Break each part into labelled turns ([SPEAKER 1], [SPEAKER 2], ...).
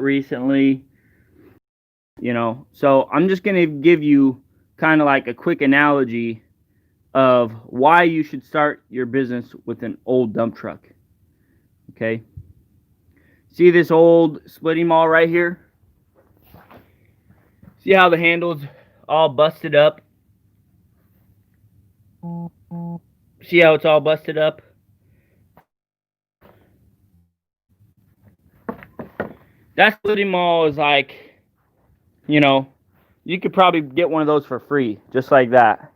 [SPEAKER 1] recently, So I'm just going to give you kind of like a quick analogy of why you should start your business with an old dump truck. Okay. See this old splitting maul right here? See how the handle's all busted up? See how it's all busted up? That splitting maul is like, you could probably get one of those for free, just like that.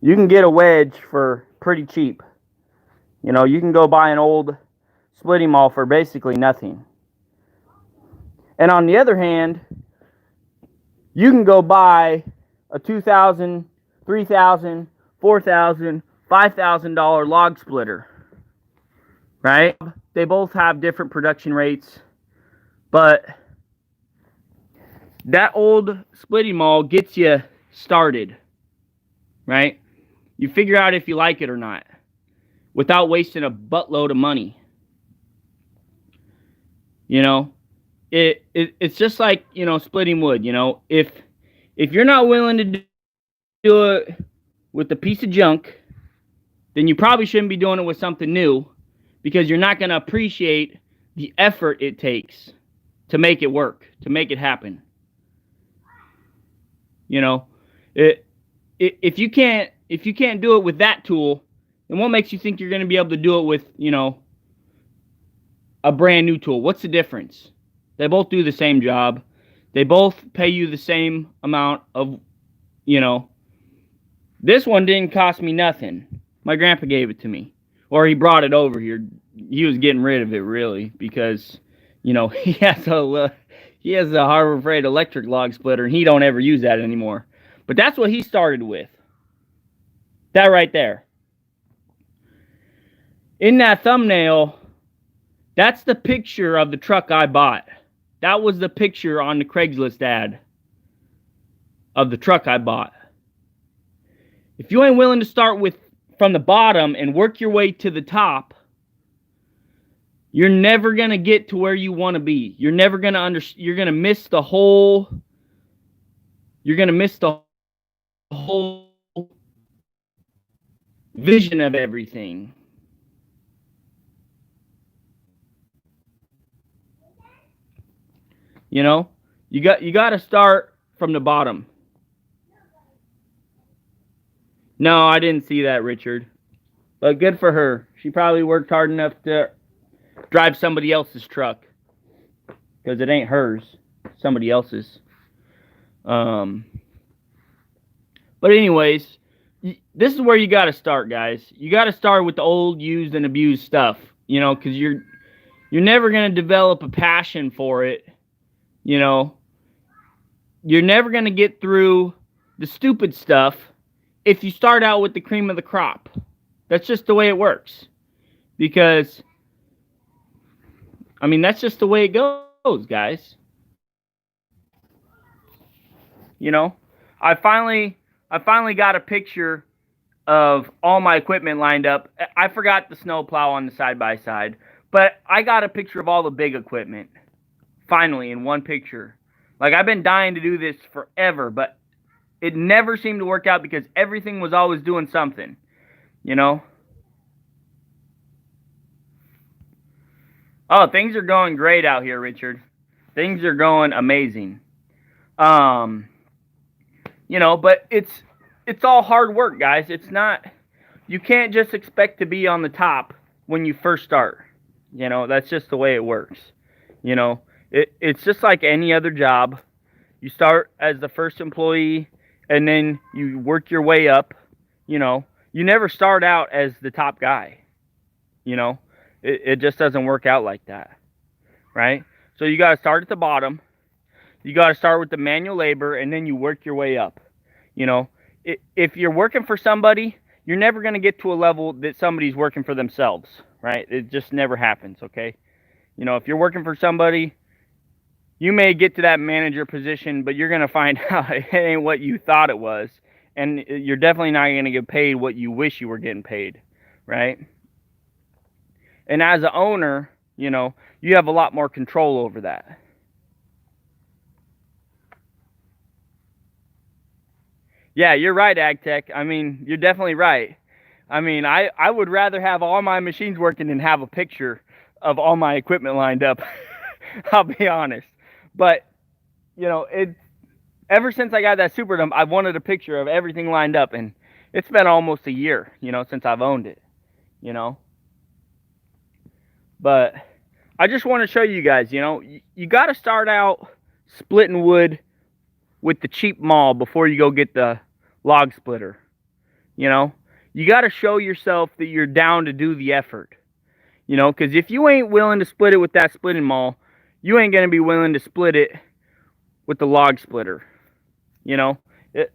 [SPEAKER 1] You can get a wedge for pretty cheap. You can go buy an old splitting maul for basically nothing. And on the other hand, you can go buy a $2,000, $3,000, $4,000, $5,000 log splitter, right? They both have different production rates, but that old splitting maul gets you started, right? You figure out if you like it or not without wasting a buttload of money. It's just like, splitting wood. If you're not willing to do it with a piece of junk, then you probably shouldn't be doing it with something new, because you're not going to appreciate the effort it takes to make it work, to make it happen. If you can't do it with that tool, then what makes you think you're going to be able to do it with, a brand new tool? What's the difference? They both do the same job. They both pay you the same amount of, this one didn't cost me nothing. My grandpa gave it to me, or he brought it over here. He was getting rid of it, really, because, he has a Harbor Freight electric log splitter, and he don't ever use that anymore. But that's what he started with. That right there. In that thumbnail, that's the picture of the truck I bought. That was the picture on the Craigslist ad of the truck I bought. If you ain't willing to start from the bottom and work your way to the top, you're never going to get to where you want to be. You're never going to you're going to miss the whole vision of everything. You got to start from the bottom. No, I didn't see that, Richard. But good for her. She probably worked hard enough to drive somebody else's truck, because it ain't hers, somebody else's. But anyways, this is where you got to start, guys. You got to start with the old, used, and abused stuff, because you're never going to develop a passion for it. You're never going to get through the stupid stuff if you start out with the cream of the crop. That's just the way it works. Because, that's just the way it goes, guys. I finally got a picture of all my equipment lined up. I forgot the snowplow on the side-by-side, but I got a picture of all the big equipment, finally, in one picture. Like, I've been dying to do this forever, but it never seemed to work out because everything was always doing something, Oh, things are going great out here, Richard. Things are going amazing. But it's all hard work, guys. It's not, you can't just expect to be on the top when you first start. That's just the way it works. It's just like any other job. You start as the first employee, and then you work your way up. You never start out as the top guy. It just doesn't work out like that, right? So you got to start at the bottom. You got to start with the manual labor, and then you work your way up. If you're working for somebody, you're never going to get to a level that somebody's working for themselves, right? It just never happens, okay? If you're working for somebody, you may get to that manager position, but you're going to find out it ain't what you thought it was, and you're definitely not going to get paid what you wish you were getting paid, right? And as an owner, You know, you have a lot more control over that. Yeah, you're right, AgTech. I mean, you're definitely right. I mean, I would rather have all my machines working than have a picture of all my equipment lined up. I'll be honest. But, you know, ever since I got that Super Dump, I've wanted a picture of everything lined up, and it's been almost a year, you know, since I've owned it, you know. But I just want to show you guys, you know, you got to start out splitting wood with the cheap maul before you go get the log splitter. You know, you got to show yourself that you're down to do the effort. You know, because if you ain't willing to split it with that splitting maul, you ain't going to be willing to split it with the log splitter. You know,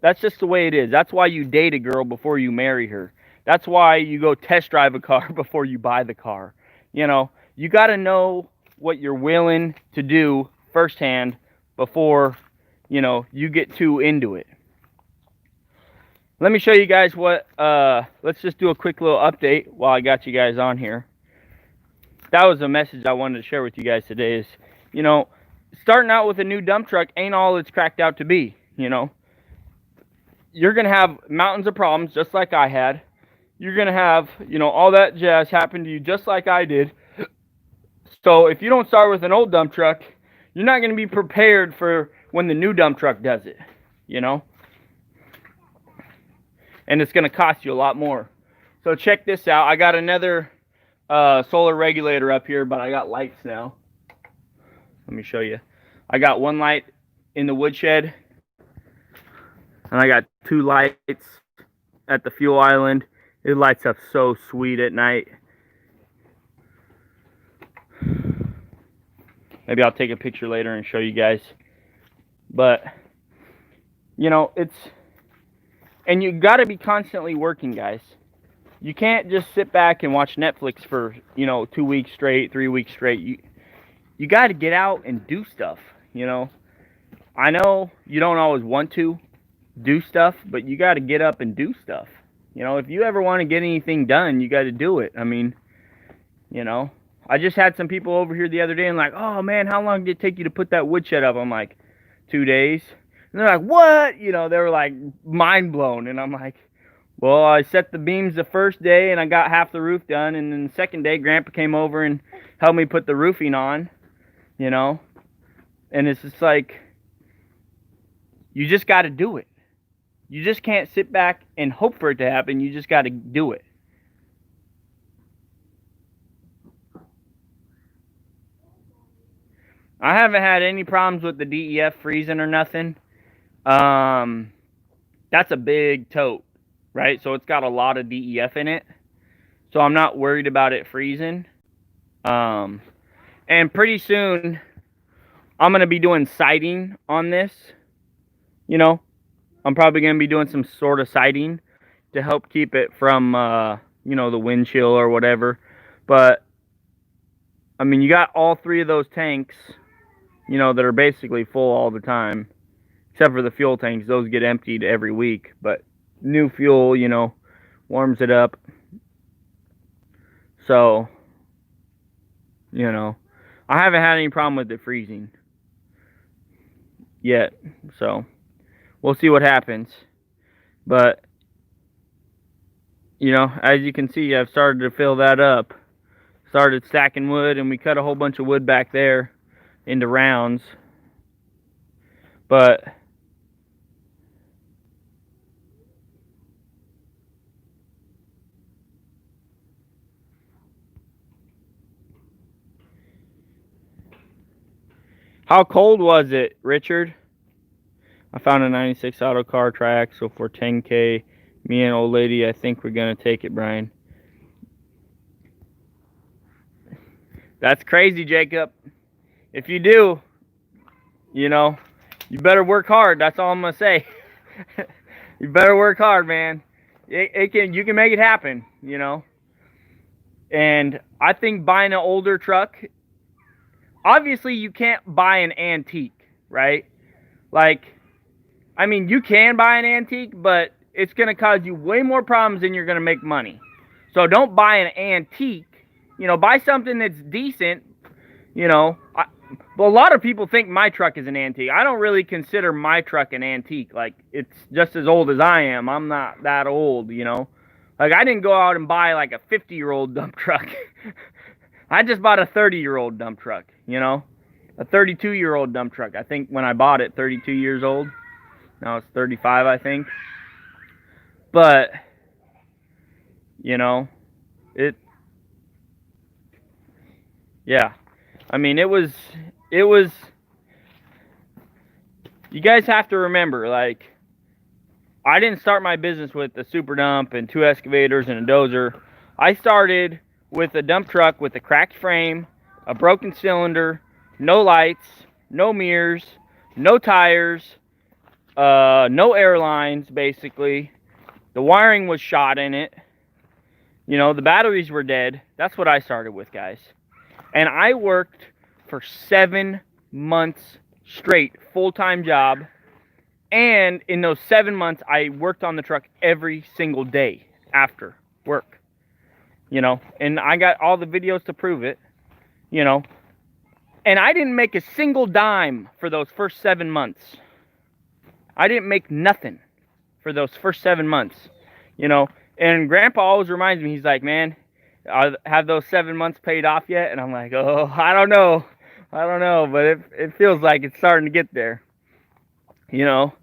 [SPEAKER 1] that's just the way it is. That's why you date a girl before you marry her. That's why you go test drive a car before you buy the car. You know, you got to know what you're willing to do firsthand before, you know, you get too into it. Let me show you guys what, let's just do a quick little update while I got you guys on here. That was a message I wanted to share with you guys today is, you know, starting out with a new dump truck ain't all it's cracked out to be, you know. You're going to have mountains of problems just like I had. You're going to have, you know, all that jazz happen to you just like I did. So if you don't start with an old dump truck, you're not going to be prepared for when the new dump truck does it, you know. And it's going to cost you a lot more. So check this out. I got another solar regulator up here, but I got lights now. Let me show you. I got one light in the woodshed, and I got two lights at the fuel island. It lights up so sweet at night. Maybe I'll take a picture later and show you guys. But, you know, and you got to be constantly working, guys. You can't just sit back and watch Netflix for, you know, 2 weeks straight, 3 weeks straight. You got to get out and do stuff, you know. I know you don't always want to do stuff, but you got to get up and do stuff. You know, if you ever want to get anything done, you got to do it. I mean, you know, I just had some people over here the other day and like, oh man, how long did it take you to put that woodshed up? I'm like, 2 days. And they're like, what? You know, they were like mind blown. And I'm like, well, I set the beams the first day and I got half the roof done. And then the second day, Grandpa came over and helped me put the roofing on, you know. And it's just like, you just got to do it. You just can't sit back and hope for it to happen. You just got to do it. I haven't had any problems with the DEF freezing or nothing. That's a big tote, right? So it's got a lot of DEF in it. So I'm not worried about it freezing. And pretty soon, I'm going to be doing siding on this. You know, I'm probably going to be doing some sort of siding to help keep it from, you know, the wind chill or whatever. But, I mean, you got all three of those tanks, you know, that are basically full all the time. Except for the fuel tanks. Those get emptied every week. But new fuel, you know, warms it up. So, you know, I haven't had any problem with it freezing yet. So, we'll see what happens. But, you know, as you can see, I've started to fill that up. Started stacking wood, and we cut a whole bunch of wood back there into rounds. But how cold was it, Richard? I found a 96 auto car track, so for 10K, me and old lady, I think we're going to take it, Brian. That's crazy, Jacob. If you do, you know, you better work hard. That's all I'm going to say. You better work hard, man. You can make it happen, you know. And I think buying an older truck, obviously you can't buy an antique, right? Like, I mean, you can buy an antique, but it's going to cause you way more problems than you're going to make money. So don't buy an antique. You know, buy something that's decent, you know, well, a lot of people think my truck is an antique. I don't really consider my truck an antique. Like, it's just as old as I am. I'm not that old, you know. Like, I didn't go out and buy like a 50-year-old dump truck. I just bought a 30-year-old dump truck, you know. A 32-year-old dump truck. I think when I bought it, 32 years old. Now it's 35, I think. But, you know, yeah. I mean, it was, you guys have to remember, like, I didn't start my business with a super dump and 2 excavators and a dozer. I started with a dump truck with a cracked frame, a broken cylinder, no lights, no mirrors, no tires, no air lines, basically. The wiring was shot in it. You know, the batteries were dead. That's what I started with, guys. And I worked for 7 months straight, full-time job. And in those 7 months, I worked on the truck every single day after work. You know, and I got all the videos to prove it, you know. And I didn't make a single dime for those first 7 months. I didn't make nothing for those first 7 months, you know. And Grandpa always reminds me, he's like, man, have those 7 months paid off yet? And I'm like, oh, I don't know, but it feels like it's starting to get there, you know.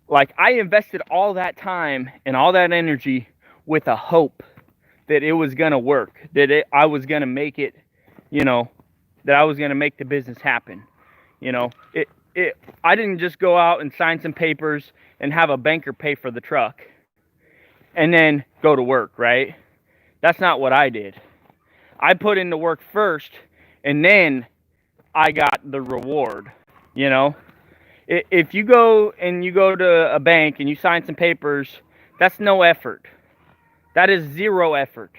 [SPEAKER 1] Like, I invested all that time and all that energy with a hope that it was going to work, that I was going to make it, you know, that I was going to make the business happen. You know, I didn't just go out and sign some papers and have a banker pay for the truck and then go to work, right? That's not what I did. I put in the work first, and then I got the reward, you know? If you go to a bank and you sign some papers, that's no effort. That is zero effort.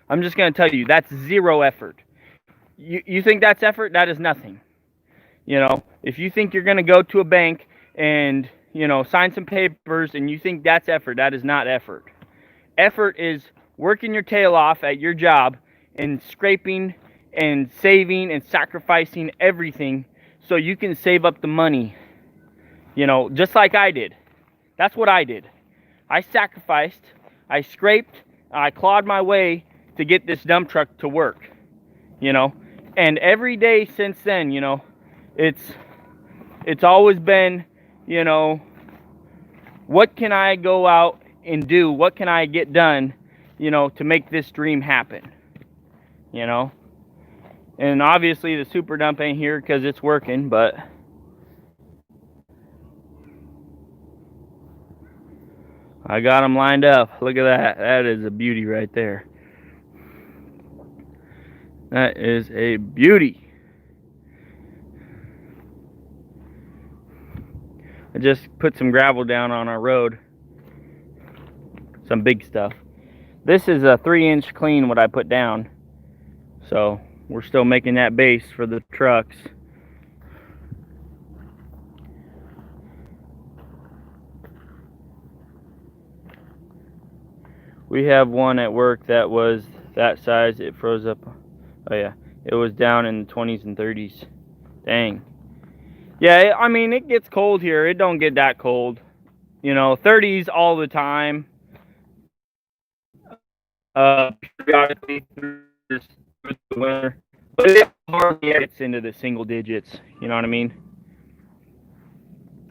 [SPEAKER 1] I'm just going to tell you, that's zero effort. You think that's effort? That is nothing. You know, if you think you're going to go to a bank and, you know, sign some papers and you think that's effort, that is not effort. Effort is working your tail off at your job and scraping and saving and sacrificing everything so you can save up the money. You know, just like I did. That's what I did. I sacrificed, I scraped, I clawed my way to get this dump truck to work, you know. And every day since then, you know, it's always been, you know, what can I go out and do? What can I get done, you know, to make this dream happen, you know. And obviously the super dump ain't here because it's working, but I got them lined up. Look at that. That is a beauty right there. That is a beauty. I just put some gravel down on our road. Some big stuff. This is a 3-inch clean what I put down. So we're still making that base for the trucks. We have one at work that was that size. It froze up. Oh yeah, it was down in the 20s and 30s. Dang. Yeah, I mean, it gets cold here. It don't get that cold. You know, 30s all the time. Periodically through the winter. But it hardly gets into the single digits. You know what I mean?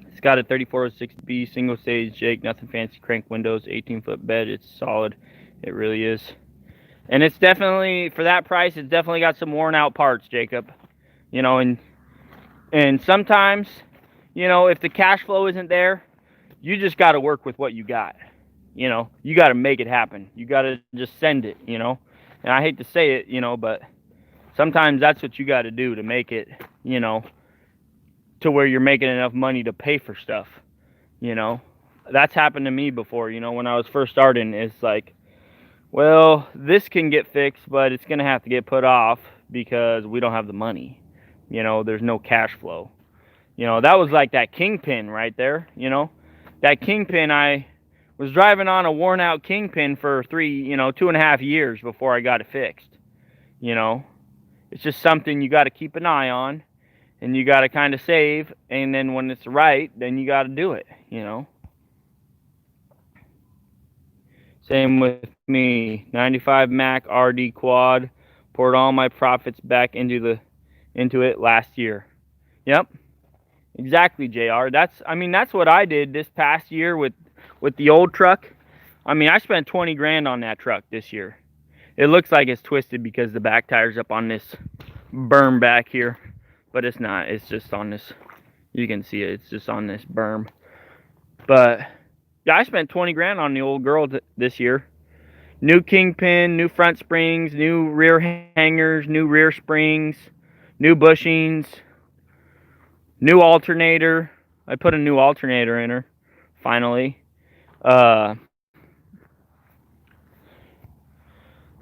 [SPEAKER 1] It's got a 3406B single stage Jake, nothing fancy, crank windows, 18-foot bed. It's solid. It really is. And it's definitely, for that price, it's definitely got some worn out parts, Jacob. You know, and sometimes, you know, if the cash flow isn't there, you just got to work with what you got. You know, you got to make it happen. You got to just send it, you know. And I hate to say it, you know, but sometimes that's what you got to do to make it, you know, to where you're making enough money to pay for stuff, you know. That's happened to me before, you know, when I was first starting. It's like, well, this can get fixed, but it's going to have to get put off because we don't have the money. You know, there's no cash flow. You know, that was like that Kingpin right there, you know. That Kingpin, I was driving on a worn out Kingpin for 2.5 years before I got it fixed, you know. It's just something you got to keep an eye on, and you got to kind of save, and then when it's right, then you got to do it, you know. Same with me. 95 Mac RD quad. Poured all my profits back into it last year. Yep. Exactly, JR. That's what I did this past year with the old truck. I mean, I spent 20 grand on that truck this year. It looks like it's twisted because the back tire's up on this berm back here, but it's not. It's just on this. You can see it. It's just on this berm. But yeah, I spent 20 grand on the old girl this year. New kingpin, new front springs, new rear hangers, new rear springs, new bushings, new alternator. I put a new alternator in her, finally. The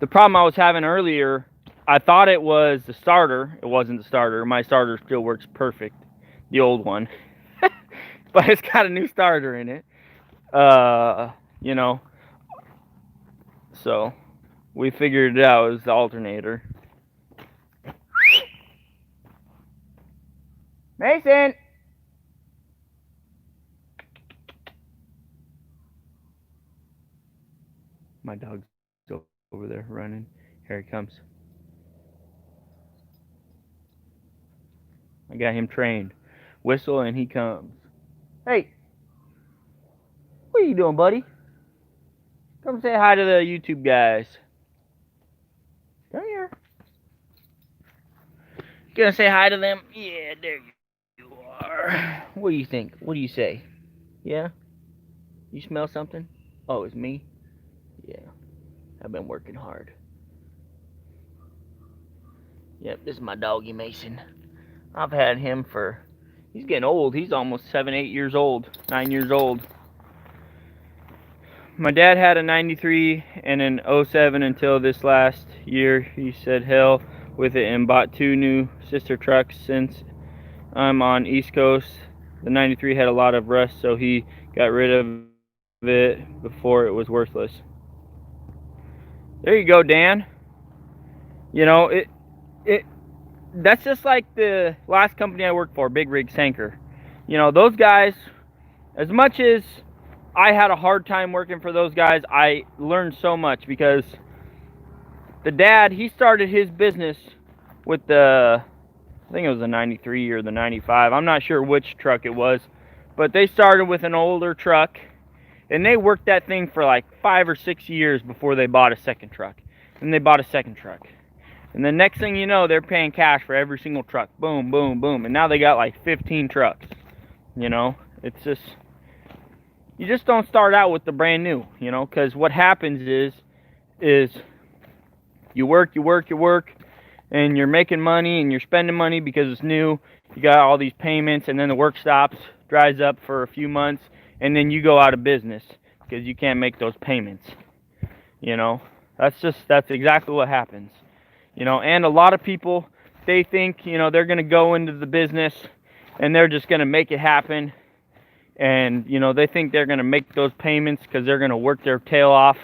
[SPEAKER 1] problem I was having earlier, I thought it was the starter. It wasn't the starter. My starter still works perfect, the old one. But it's got a new starter in it. You know. So, we figured it out. It was the alternator. Mason! My dog's over there running. Here he comes. I got him trained. Whistle and he comes. Hey! What are you doing, buddy? Come say hi to the YouTube guys. Come here. Gonna say hi to them? Yeah, there you are. What do you think? What do you say? Yeah? You smell something? Oh, it's me? Yeah. I've been working hard. Yep, this is my doggy Mason. I've had him for... He's getting old. He's almost 7, 8 years old. 9 years old. My dad had a 93 and an 07 until this last year. He said hell with it and bought 2 new sister trucks. Since I'm on East Coast, the 93 had a lot of rust, so he got rid of it before it was worthless. There you go, Dan. You know, that's just like the last company I worked for, Big Rig Sanker. You know, those guys, as much as I had a hard time working for those guys, I learned so much because the dad, he started his business with the, I think it was the 93 or the 95. I'm not sure which truck it was, but they started with an older truck, and they worked that thing for like 5 or 6 years before they bought a second truck. And they bought a second truck. And the next thing you know, they're paying cash for every single truck. Boom, boom, boom. And now they got like 15 trucks. You know, it's just, you just don't start out with the brand new, you know, because what happens is you work, and you're making money and you're spending money because it's new. You got all these payments, and then the work stops, dries up for a few months, and then you go out of business because you can't make those payments. You know, that's exactly what happens. You know, and a lot of people, they think, you know, they're going to go into the business and they're just going to make it happen. And, you know, they think they're going to make those payments because they're going to work their tail off.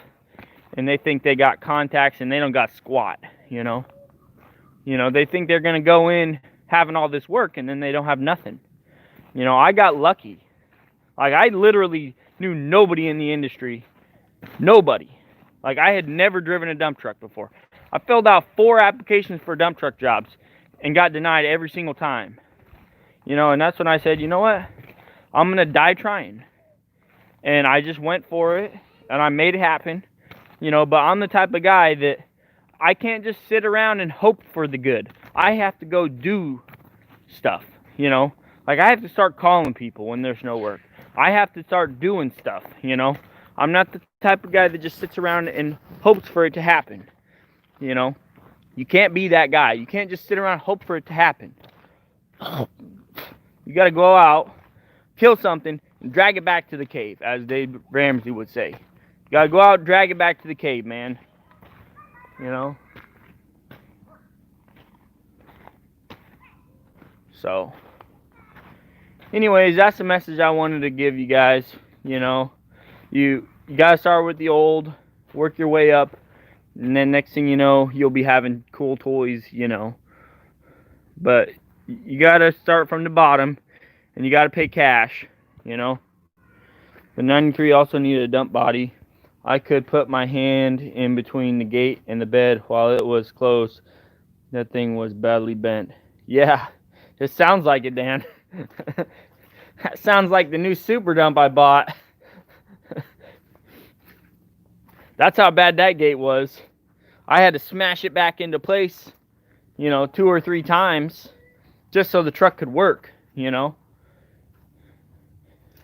[SPEAKER 1] And they think they got contacts and they don't got squat, you know. You know, they think they're going to go in having all this work and then they don't have nothing. You know, I got lucky. Like, I literally knew nobody in the industry. Nobody. Like, I had never driven a dump truck before. I filled out 4 applications for dump truck jobs and got denied every single time. You know, and that's when I said, you know what? I'm going to die trying. And I just went for it, and I made it happen. You know, but I'm the type of guy that I can't just sit around and hope for the good. I have to go do stuff, you know. Like, I have to start calling people when there's no work. I have to start doing stuff, you know. I'm not the type of guy that just sits around and hopes for it to happen. You know, you can't be that guy. You can't just sit around and hope for it to happen. You got to go out, kill something, and drag it back to the cave, as Dave Ramsey would say. You got to go out and drag it back to the cave, man. You know? So, anyways, that's the message I wanted to give you guys. You know, you got to start with the old, work your way up. And then next thing you know, you'll be having cool toys, you know, But you got to start from the bottom, and you got to pay cash, you know. The 93 also needed a dump body. I could put my hand in between the gate and the bed while it was closed. That thing was badly bent. Yeah, it sounds like it, Dan. That sounds like the new super dump I bought. That's how bad that gate was. I had to smash it back into place, 2 or 3 times just so the truck could work,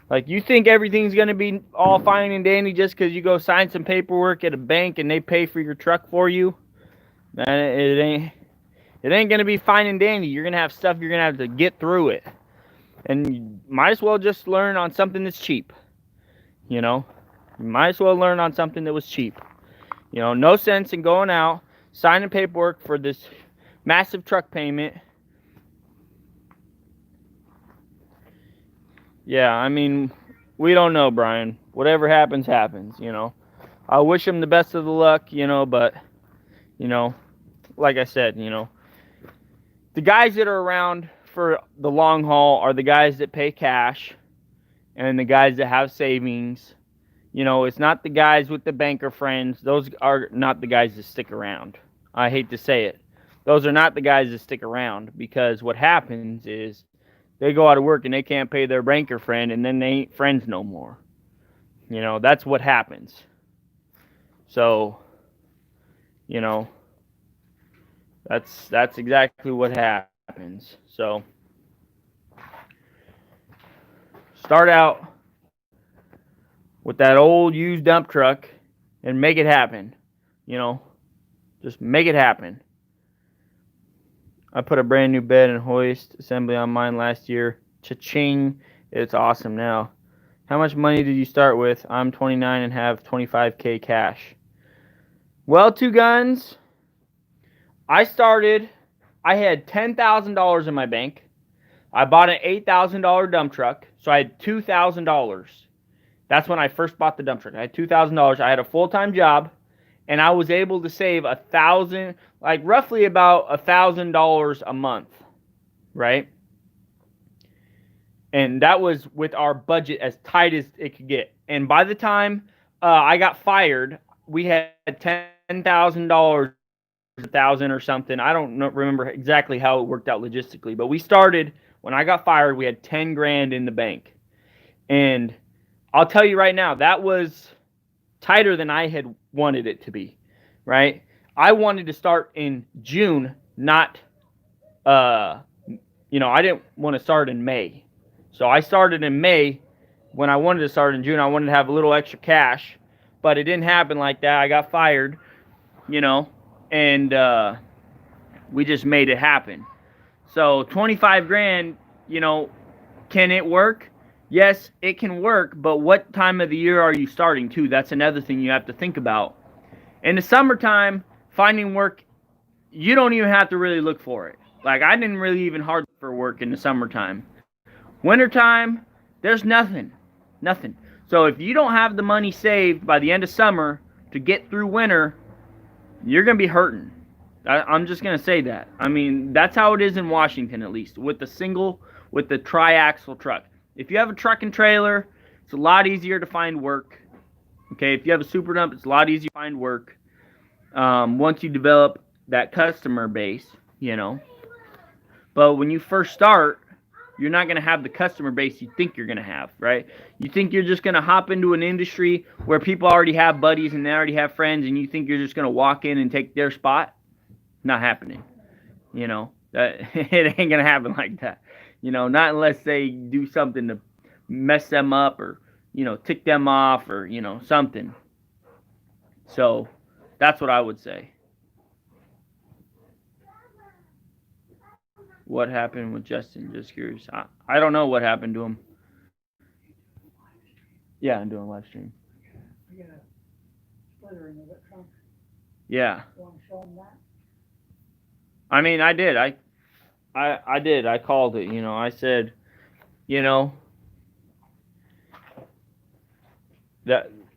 [SPEAKER 1] Like, you think everything's going to be all fine and dandy just because you go sign some paperwork at a bank and they pay for your truck for you? Man, it ain't going to be fine and dandy. You're going to have stuff you're going to have to get through it. And you might as well just learn on something that's cheap, You might as well learn on something that was cheap. No sense in going out, signing paperwork for this massive truck payment. Yeah, I mean, we don't know, Brian. Whatever happens, happens, I wish him the best of the luck, but, like I said, the guys that are around for the long haul are the guys that pay cash and the guys that have savings. It's not the guys with the banker friends. Those are not the guys that stick around. I hate to say it. Those are not the guys that stick around, because what happens is they go out of work and they can't pay their banker friend, and then they ain't friends no more. That's what happens. So, that's exactly what happens. So, start out with that old used dump truck and make it happen. Just make it happen. I put a brand new bed and hoist assembly on mine last year. Cha-ching. It's awesome now. How much money did you start with? I'm 29 and have 25K cash. Well, Two Guns, I had $10,000 in my bank. I bought an $8,000 dump truck, so I had $2,000. That's when I first bought the dump truck. I had $2,000. I had a full-time job, and I was able to save roughly about $1,000 a month, right? And that was with our budget as tight as it could get. And by the time I got fired, we had $10,000, $1,000 or something. I don't remember exactly how it worked out logistically, but we started when I got fired. We had 10 grand in the bank, and I'll tell you right now, that was tighter than I had wanted it to be, right? I wanted to start in June, not, I didn't want to start in May. So I started in May when I wanted to start in June. I wanted to have a little extra cash, but it didn't happen like that. I got fired, and we just made it happen. So 25 grand, can it work? Yes, it can work, but what time of the year are you starting too? That's another thing you have to think about. In the summertime, finding work, you don't even have to really look for it. Like, I didn't really even hard for work in the summertime. Wintertime, there's nothing. So if you don't have the money saved by the end of summer to get through winter, you're going to be hurting. I'm just going to say that. I mean, that's how it is in Washington, at least, with the tri-axle truck. If you have a truck and trailer, it's a lot easier to find work. Okay, if you have a super dump, it's a lot easier to find work once you develop that customer base, But when you first start, you're not going to have the customer base you think you're going to have, right? You think you're just going to hop into an industry where people already have buddies and they already have friends, and you think you're just going to walk in and take their spot? Not happening. That it ain't going to happen like that. Not unless they do something to mess them up or, tick them off or, something. So that's what I would say. What happened with Justin? Just curious. I don't know what happened to him. Yeah, I'm doing a live stream.
[SPEAKER 2] You got a splitter in the trunk.
[SPEAKER 1] Yeah.
[SPEAKER 2] You want to show them that?
[SPEAKER 1] I mean, I did. I did. I called it. I said,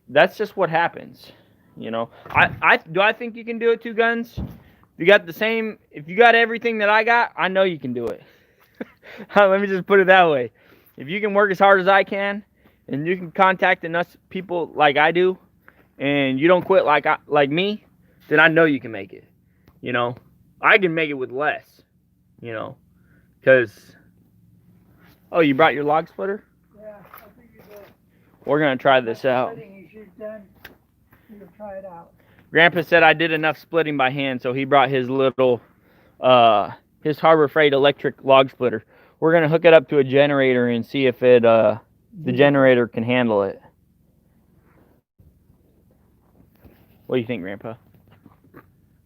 [SPEAKER 1] that's just what happens. I think you can do it, Two Guns. you got the same, if you got everything that I got, I know you can do it. Let me just put it that way. If you can work as hard as I can, and you can contact enough people like I do, and you don't quit like me, then I know you can make it. You know, I can make it with less. You know, because oh, you brought your log splitter?
[SPEAKER 2] Yeah, I think you did.
[SPEAKER 1] We're gonna try this out.
[SPEAKER 2] He's done. You can try it out.
[SPEAKER 1] Grandpa said I did enough splitting by hand, so he brought his little, his Harbor Freight electric log splitter. We're gonna hook it up to a generator and see if it, the generator can handle it. What do you think, Grandpa?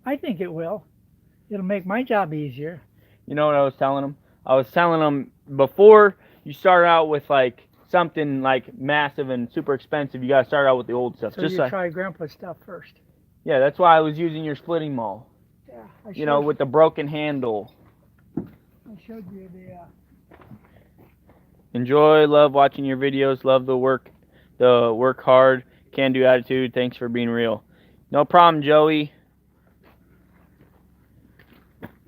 [SPEAKER 2] I think it will. It'll make my job easier.
[SPEAKER 1] You know what I was telling him? I was telling him before you start out with like something like massive and super expensive, you gotta start out with the old stuff.
[SPEAKER 2] So
[SPEAKER 1] just
[SPEAKER 2] you
[SPEAKER 1] like,
[SPEAKER 2] try Grandpa's stuff first.
[SPEAKER 1] Yeah, that's why I was using your splitting maul.
[SPEAKER 2] Yeah,
[SPEAKER 1] You know, with the broken handle.
[SPEAKER 2] I showed you the.
[SPEAKER 1] Enjoy, love watching your videos, love the work hard, can-do attitude. Thanks for being real. No problem, Joey.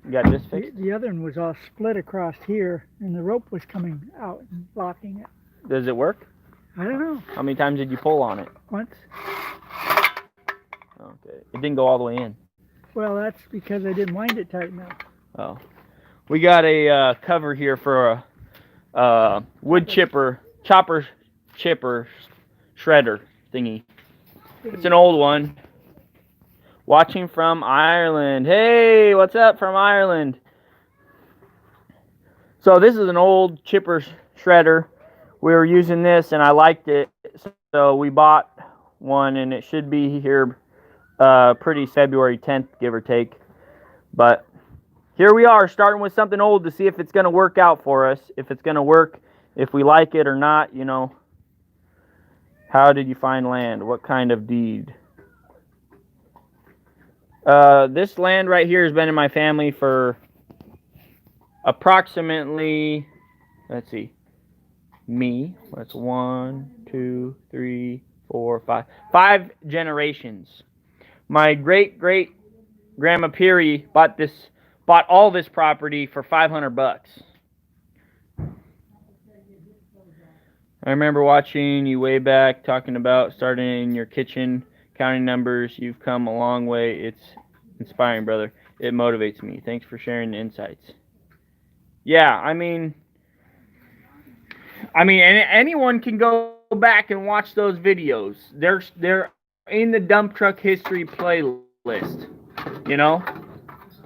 [SPEAKER 1] You got this fixed?
[SPEAKER 2] The other one was all split across here, and the rope was coming out and blocking it.
[SPEAKER 1] Does it work?
[SPEAKER 2] I don't know.
[SPEAKER 1] How many times did you pull on it?
[SPEAKER 2] Once.
[SPEAKER 1] Okay. It didn't go all the way in.
[SPEAKER 2] Well, that's because I didn't wind it tight enough.
[SPEAKER 1] Oh. We got a cover here for a wood chipper, chopper shredder thingy. It's an old one. Watching from Ireland. Hey, what's up from Ireland? So this is an old chipper shredder. We were using this and I liked it, so we bought one, and it should be here pretty February 10th, give or take. But here we are, starting with something old to see if it's going to work out for us, if it's going to work, if we like it or not, you know. How did you find land? What kind of deed? This land right here has been in my family for approximately, let's see, that's 1, 2, 3, 4, 5 generations. My great-great-grandma Peary bought all this property for $500. I remember watching you way back, talking about starting in your kitchen, counting numbers. You've come a long way. It's inspiring, brother. It motivates me. Thanks for sharing the insights. Yeah, I mean, anyone can go back and watch those videos. They're in the dump truck history playlist. You know,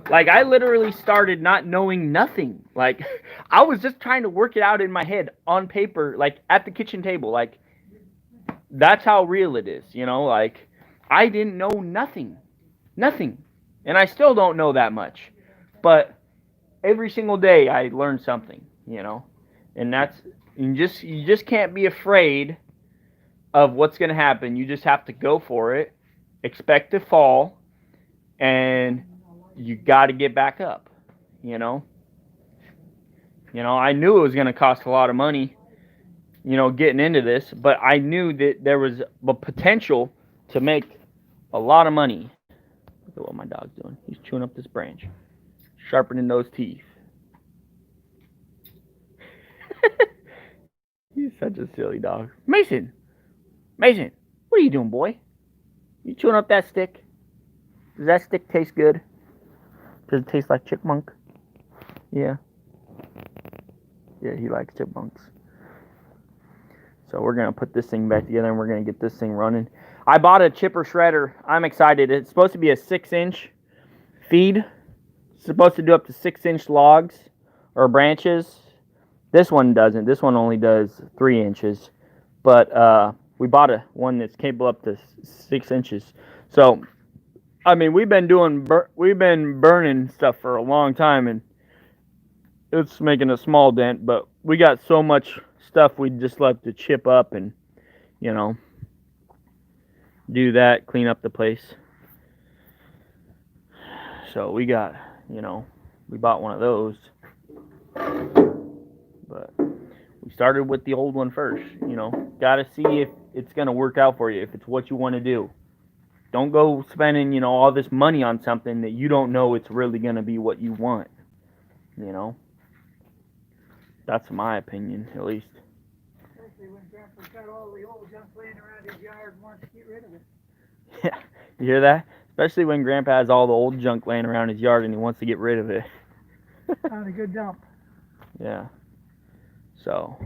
[SPEAKER 1] like I literally started not knowing nothing. Like I was just trying to work it out in my head on paper, like at the kitchen table. Like that's how real it is. You know, like I didn't know nothing, and I still don't know that much. But every single day I learn something. You know, and you just can't be afraid of what's going to happen. You just have to go for it, expect to fall, and you got to get back up, you know. I knew it was going to cost a lot of money, getting into this, but I knew that there was the potential to make a lot of money. Look at what my dog's doing. He's chewing up this branch, sharpening those teeth. He's such a silly dog. Mason, what are you doing, boy? You chewing up that stick? Does that stick taste good? Does it taste like chipmunk? Yeah. Yeah, he likes chipmunks. So we're going to put this thing back together and we're going to get this thing running. I bought a chipper shredder. I'm excited. It's supposed to be a 6-inch feed. It's supposed to do up to 6-inch logs or branches. This one doesn't. This one only does 3 inches. But we bought one that's capable up to 6 inches. So, I mean, we've been burning stuff for a long time, and it's making a small dent. But we got so much stuff we just love to chip up and, do that, clean up the place. So we got, we bought one of those. But we started with the old one first, got to see if it's going to work out for you, if it's what you want to do. Don't go spending, you know, all this money on something that you don't know it's really going to be what you want. You know? That's my opinion, at least.
[SPEAKER 2] Especially when Grandpa's got all the old junk laying around his yard and wants to get rid of it.
[SPEAKER 1] Yeah, you hear that? Especially when Grandpa has all the old junk laying around his yard and he wants to get rid of it.
[SPEAKER 2] Found a good dump.
[SPEAKER 1] Yeah. So,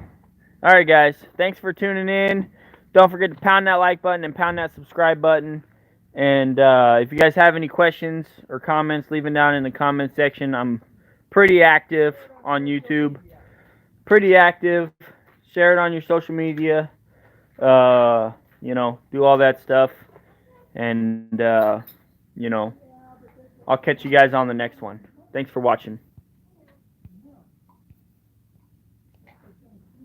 [SPEAKER 1] all right, guys. Thanks for tuning in. Don't forget to pound that like button and pound that subscribe button. And if you guys have any questions or comments, leave them down in the comment section. I'm pretty active on YouTube. Pretty active. Share it on your social media. You know, do all that stuff. And, you know, I'll catch you guys on the next one. Thanks for watching.